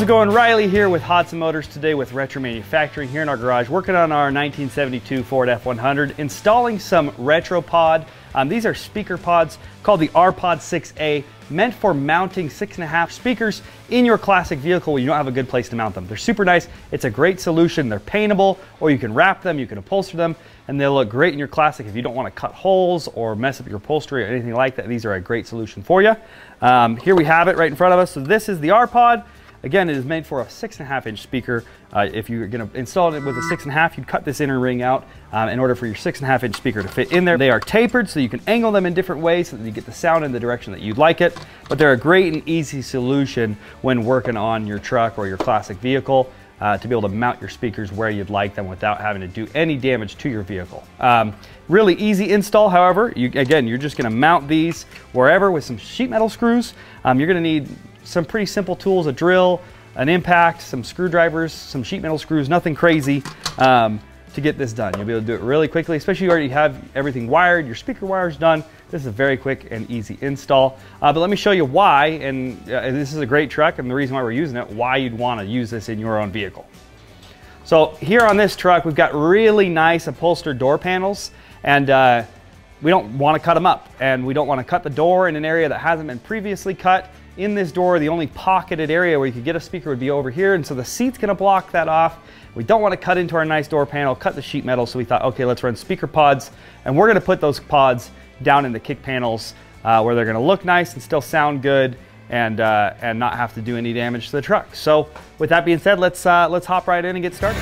it going? Riley here with Hodson Motors today with Retro Manufacturing here in our garage, working on our 1972 Ford F100, installing some RetroPod. These are speaker pods called the RPod 6A, meant for mounting 6.5 speakers in your classic vehicle when you don't have a good place to mount them. They're super nice. It's a great solution. They're paintable, or you can wrap them, you can upholster them, and they'll look great in your classic if you don't want to cut holes or mess up your upholstery or anything like that. These are a great solution for you. Here we have it right in front of us. So this is the RPod. Again, it is made for a 6.5-inch speaker. If you're going to install it with a 6.5, you'd cut this inner ring out in order for your 6.5-inch speaker to fit in there. They are tapered, so you can angle them in different ways so that you get the sound in the direction that you'd like it. But they're a great and easy solution when working on your truck or your classic vehicle to be able to mount your speakers where you'd like them without having to do any damage to your vehicle. Really easy install, however. Again, you're just going to mount these wherever with some sheet metal screws. You're going to need some pretty simple tools, a drill, an impact, some screwdrivers, some sheet metal screws, nothing crazy to get this done. You'll be able to do it really quickly, especially if you already have everything wired, your speaker wire's done. This is a very quick and easy install. But let me show you why, and this is a great truck, and the reason why we're using it, why you'd want to use this in your own vehicle. So here on this truck, we've got really nice upholstered door panels, and we don't want to cut them up, and we don't want to cut the door in an area that hasn't been previously cut. In this door, the only pocketed area where you could get a speaker would be over here, and so the seat's going to block that off. We don't want to cut into our nice door panel, cut the sheet metal, so we thought, okay, let's run speaker pods, and we're going to put those pods down in the kick panels where they're going to look nice and still sound good and not have to do any damage to the truck. So with that being said, let's hop right in and get started.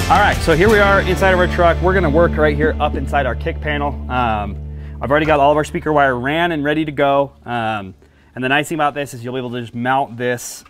All right, so here we are inside of our truck. We're gonna work right here up inside our kick panel. I've already got all of our speaker wire ran and ready to go. And the nice thing about this is you'll be able to just mount this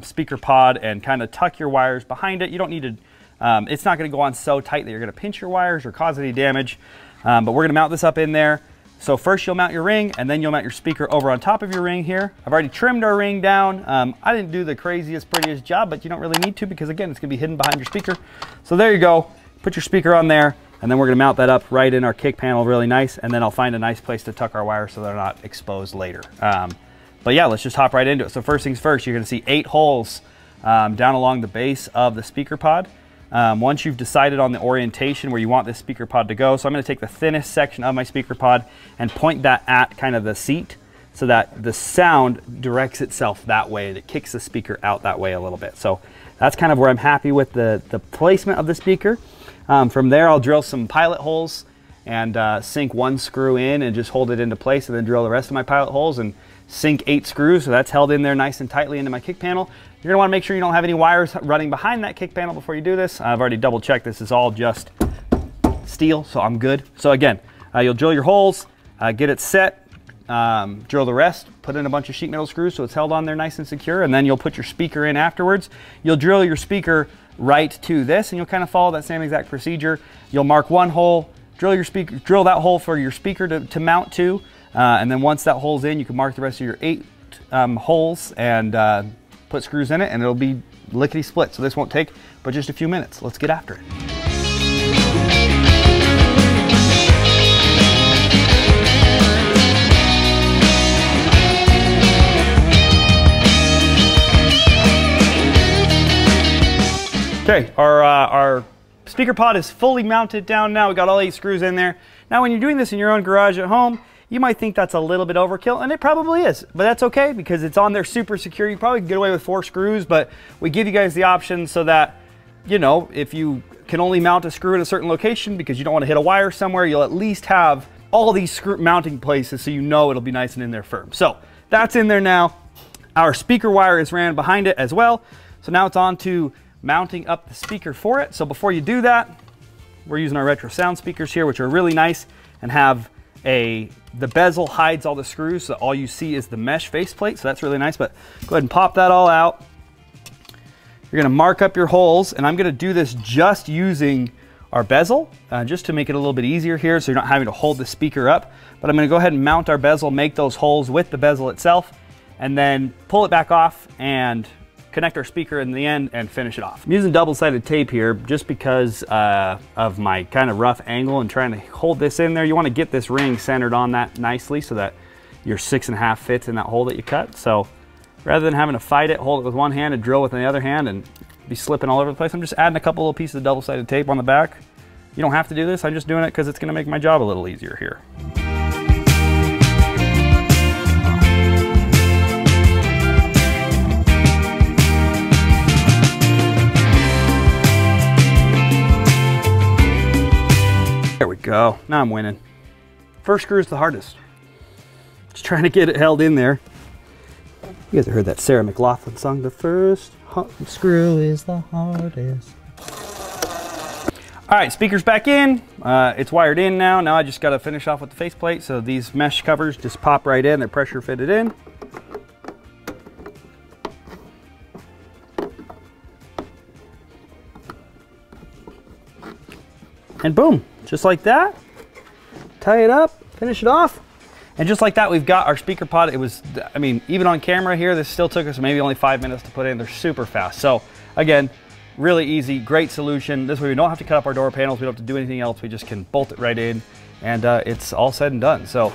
speaker pod and kind of tuck your wires behind it. You don't need to, it's not gonna go on so tight that you're gonna pinch your wires or cause any damage. But we're gonna mount this up in there. So first you'll mount your ring, and then you'll mount your speaker over on top of your ring here. I've already trimmed our ring down. I didn't do the craziest, prettiest job, but you don't really need to because again, it's gonna be hidden behind your speaker. So there you go. Put your speaker on there, and then we're gonna mount that up right in our kick panel really nice, and then I'll find a nice place to tuck our wires so they're not exposed later. But yeah, let's just hop right into it. So first things first, you're gonna see 8 holes down along the base of the speaker pod. Once you've decided on the orientation where you want this speaker pod to go, so I'm going to take the thinnest section of my speaker pod and point that at kind of the seat so that the sound directs itself that way, and it kicks the speaker out that way a little bit. So that's kind of where I'm happy with the placement of the speaker. From there, I'll drill some pilot holes and sink 1 screw in and just hold it into place, and then drill the rest of my pilot holes and sink 8 screws, so that's held in there nice and tightly into my kick panel. You're gonna wanna make sure you don't have any wires running behind that kick panel before you do this. I've already double checked, this is all just steel, so I'm good. So again, you'll drill your holes, get it set, drill the rest, put in a bunch of sheet metal screws so it's held on there nice and secure, and then you'll put your speaker in afterwards. You'll drill your speaker right to this, and you'll kind of follow that same exact procedure. You'll mark 1 hole, drill that hole for your speaker to mount to, and then once that hole's in, you can mark the rest of your 8 holes and put screws in it, and it'll be lickety split. So this won't take but just a few minutes. Let's get after it. Okay, our speaker pod is fully mounted down now. We got all 8 screws in there. Now when you're doing this in your own garage at home, you might think that's a little bit overkill, and it probably is, but that's okay because it's on there super secure. You probably can get away with 4 screws, but we give you guys the option so that, you know, if you can only mount a screw in a certain location because you don't want to hit a wire somewhere, you'll at least have all these screw mounting places so you know it'll be nice and in there firm. So that's in there now. Our speaker wire is ran behind it as well. So now it's on to mounting up the speaker for it. So before you do that, we're using our RetroSound speakers here, which are really nice and have the bezel hides all the screws, so all you see is the mesh faceplate, so that's really nice. But go ahead and pop that all out. You're gonna mark up your holes, and I'm gonna do this just using our bezel, just to make it a little bit easier here so you're not having to hold the speaker up. But I'm gonna go ahead and mount our bezel, make those holes with the bezel itself, and then pull it back off and connect our speaker in the end and finish it off. I'm using double-sided tape here just because of my kind of rough angle and trying to hold this in there. You want to get this ring centered on that nicely so that your 6.5 fits in that hole that you cut. So rather than having to fight it, hold it with one hand and drill with the other hand and be slipping all over the place, I'm just adding a couple little pieces of double-sided tape on the back. You don't have to do this, I'm just doing it because it's going to make my job a little easier here. There we go, now I'm winning. First screw is the hardest. Just trying to get it held in there. You guys have heard that Sarah McLachlan song, the first screw is the hardest. All right, speaker's back in. It's wired in now. Now I just got to finish off with the faceplate. So these mesh covers just pop right in. They're pressure fitted in. And boom, just like that. Tie it up, finish it off. And just like that, we've got our speaker pod. It was, I mean, even on camera here, this still took us maybe only 5 minutes to put in. They're super fast. So again, really easy, great solution. This way we don't have to cut up our door panels. We don't have to do anything else. We just can bolt it right in and it's all said and done. So,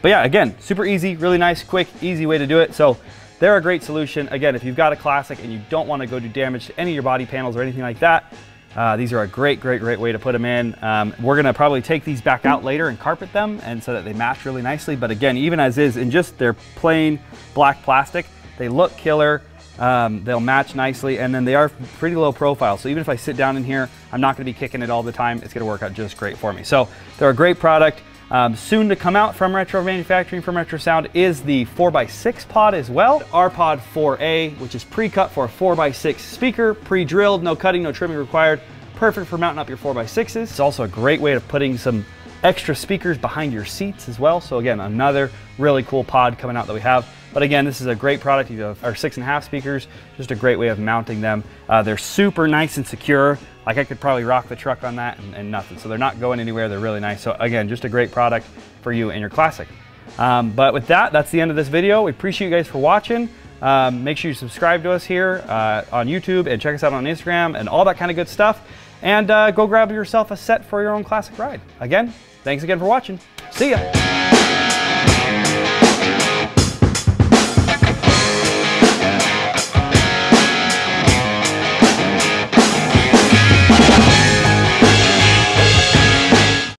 but yeah, again, super easy, really nice, quick, easy way to do it. So they're a great solution. Again, if you've got a classic and you don't want to go do damage to any of your body panels or anything like that, these are a great way to put them in. We're gonna probably take these back out later and carpet them and so that they match really nicely. But again, even as is, in just their plain black plastic, they look killer. They'll match nicely, and then they are pretty low profile. So even if I sit down in here, I'm not gonna be kicking it all the time. It's gonna work out just great for me. So they're a great product. Soon to come out from Retro Manufacturing from RetroSound is the 4x6 pod as well. RPod 4A, which is pre-cut for a 4x6 speaker, pre-drilled, no cutting, no trimming required. Perfect for mounting up your 4x6s. It's also a great way of putting some extra speakers behind your seats as well. So again, another really cool pod coming out that we have. But again, this is a great product. You have our 6.5 speakers, just a great way of mounting them. They're super nice and secure. Like I could probably rock the truck on that and nothing. So they're not going anywhere. They're really nice. So again, just a great product for you and your classic. But with that, that's the end of this video. We appreciate you guys for watching. Make sure you subscribe to us here on YouTube and check us out on Instagram and all that kind of good stuff. And go grab yourself a set for your own classic ride. Again, thanks again for watching. See ya.